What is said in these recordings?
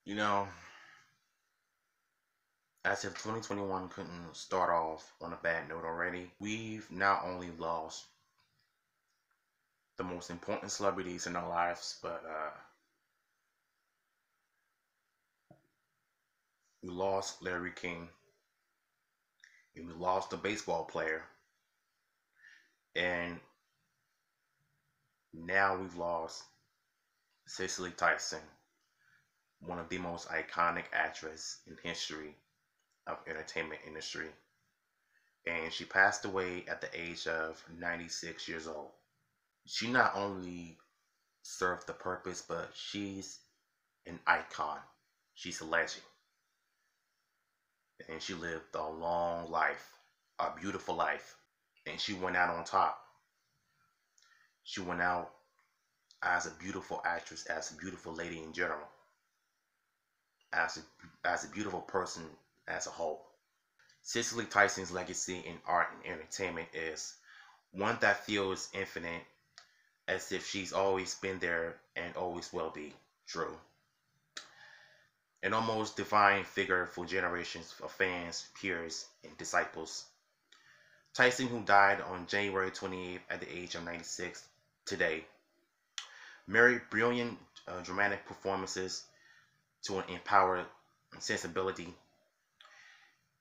You know, as if 2021 couldn't start off on a bad note already, we've not only lost the most important celebrities in our lives, but we lost Larry King, and we lost a baseball player, and now we've lost Cicely Tyson, one of the most iconic actresses in history of entertainment industry. And she passed away at the age of 96 years old. She not only served the purpose, but she's an icon. She's a legend. And she lived a long life, a beautiful life. And she went out on top. She went out as a beautiful actress, as a beautiful lady in general, as a beautiful person as a whole. Cicely Tyson's legacy in art and entertainment is one that feels infinite, as if she's always been there and always will be true. An almost divine figure for generations of fans, peers, and disciples. Tyson, who died on January 28th at the age of 96 today, married brilliant dramatic performances to an empowered sensibility.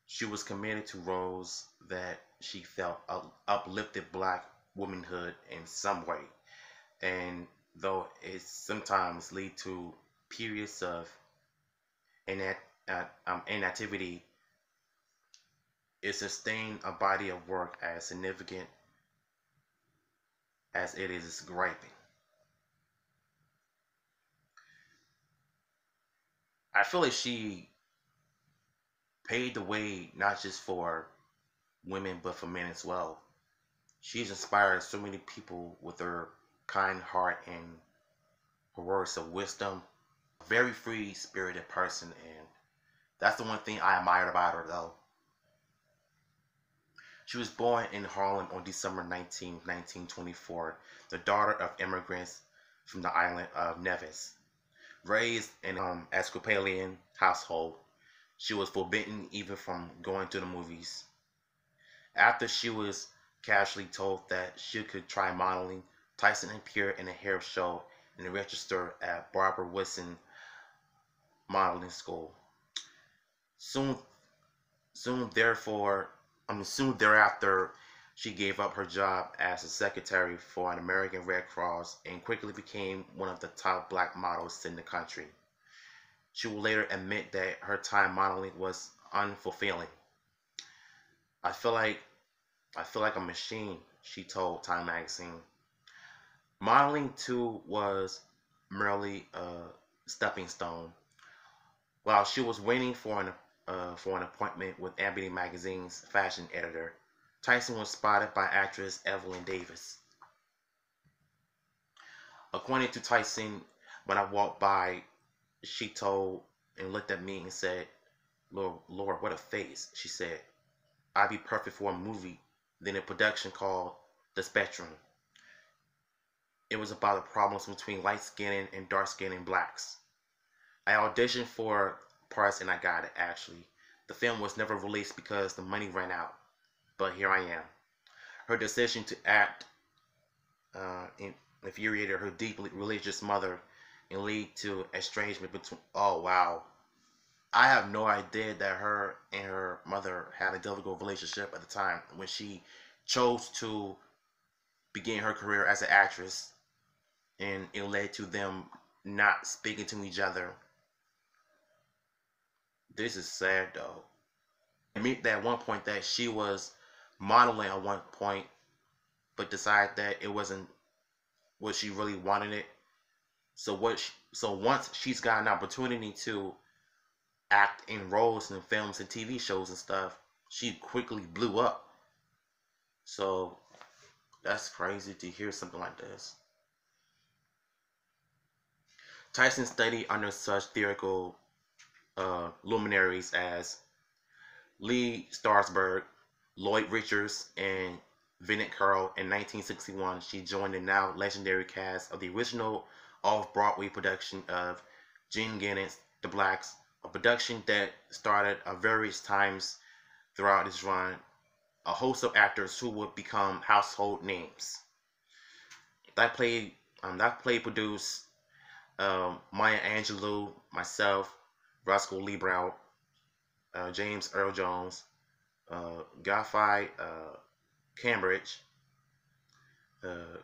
She was committed to roles that she felt uplifted black womanhood in some way, and though it sometimes lead to periods of inactivity, it sustained a body of work as significant as it is griping. I feel like she paved the way not just for women but for men as well. She's inspired so many people with her kind heart and her words of wisdom. A very free spirited person, and that's the one thing I admired about her though. She was born in Harlem on December 19, 1924, the daughter of immigrants from the island of Nevis. Raised in an Episcopalian household, she was forbidden even from going to the movies. After she was casually told that she could try modeling, Tyson appeared in a hair show and registered at Barbara Wilson Modeling School. Soon, soon thereafter, she gave up her job as a secretary for an American Red Cross and quickly became one of the top black models in the country. She would later admit that her time modeling was unfulfilling. I feel like I feel like a machine, she told Time magazine. Modeling too was merely a stepping stone. While she was waiting for an appointment with Ebony magazine's fashion editor, Tyson was spotted by actress Evelyn Davis. According to Tyson, when I walked by, she told and looked at me and said, Lord, what a face. She said, I'd be perfect for a movie, then a production called The Spectrum. It was about the problems between light skinned and dark skinned blacks. I auditioned for parts and I got it actually. The film was never released because the money ran out, but here I am. Her decision to act infuriated her deeply religious mother and lead to estrangement between. Oh wow, I have no idea that her and her mother had a difficult relationship at the time when she chose to begin her career as an actress, and it led to them not speaking to each other. This is sad though. Admit that at one point that she was modeling at one point, but decided that it wasn't what she really wanted it. So once she's got an opportunity to act in roles in films and TV shows and stuff, she quickly blew up. So that's crazy to hear something like this. Tyson studied under such theoretical luminaries as Lee Strasberg, Lloyd Richards, and Vincent Carroll. In 1961, she joined the now legendary cast of the original off-Broadway production of Jean Gennet's the Blacks, a production that started at various times throughout its run, a host of actors who would become household names. That played produced Maya Angelou, myself, Roscoe Lee Brown, James Earl Jones, Godfrey Cambridge,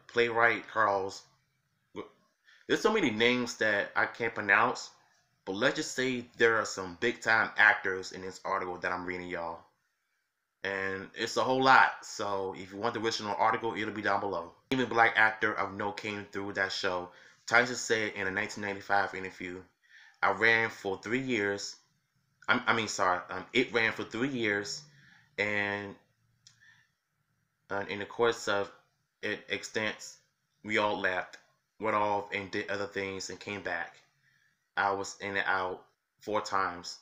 playwright Carl's. There's so many names that I can't pronounce, but let's just say there are some big time actors in this article that I'm reading, y'all. And it's a whole lot. So if you want the original article, it'll be down below. Even black actor of note came through that show. Tyson said in a 1995 interview, "I ran for 3 years. It ran for 3 years, and in the course of it extents, we all left, went off and did other things and came back. I was in and out 4 times."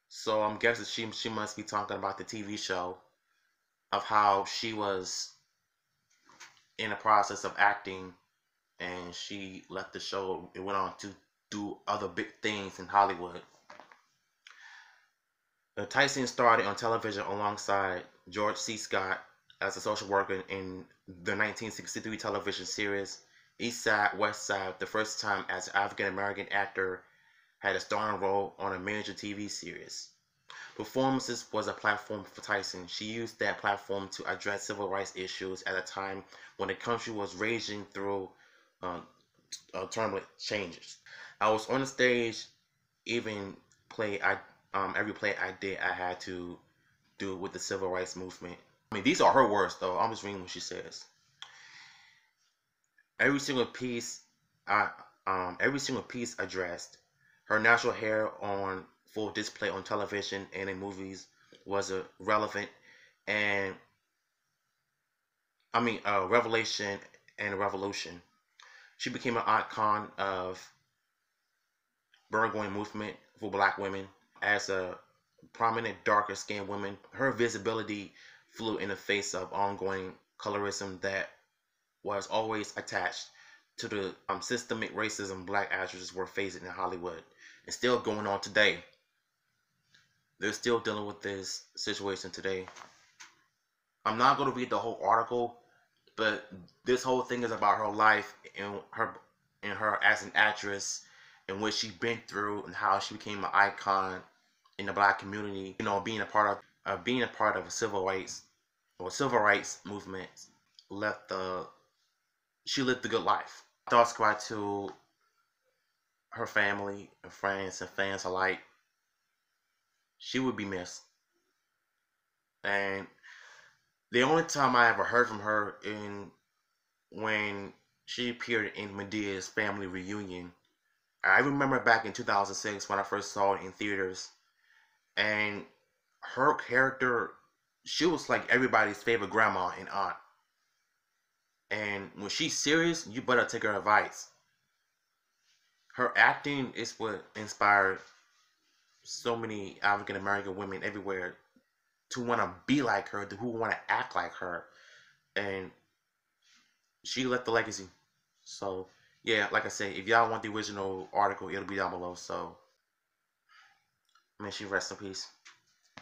So I'm guessing she must be talking about the TV show, of how she was in the process of acting and she left the show. It went on to do other big things in Hollywood. Tyson started on television alongside George C. Scott as a social worker in the 1963 television series East Side, West Side, the first time as an African American actor had a starring role on a major TV series. Performances was a platform for Tyson. She used that platform to address civil rights issues at a time when the country was raging through turbulent changes. I was on the stage, even every play I did, I had to do with the civil rights movement. I mean, these are her words, though. I'm just reading what she says. Every single piece, addressed her natural hair on full display on television and in movies was a relevant and a revelation and a revolution. She became an icon of burgeoning movement for black women. As a prominent darker skinned woman, her visibility flew in the face of ongoing colorism that was always attached to the systemic racism black actresses were facing in Hollywood and still going on today. They're still dealing with this situation today. I'm not going to read the whole article, but this whole thing is about her life and her as an actress and what she's been through and how she became an icon in the black community. You know, being a part of a civil rights movement, she lived a good life. Thoughts go out to her family and friends and fans alike. She would be missed. And the only time I ever heard from her in when she appeared in Medea's family reunion. I remember back in 2006 when I first saw it in theaters, and her character, she was like everybody's favorite grandma and aunt. And when she's serious, you better take her advice. Her acting is what inspired so many African American women everywhere to want to be like her, who want to act like her. And she left the legacy. So, yeah, like I said, if y'all want the original article, it'll be down below. So, may she rest in peace.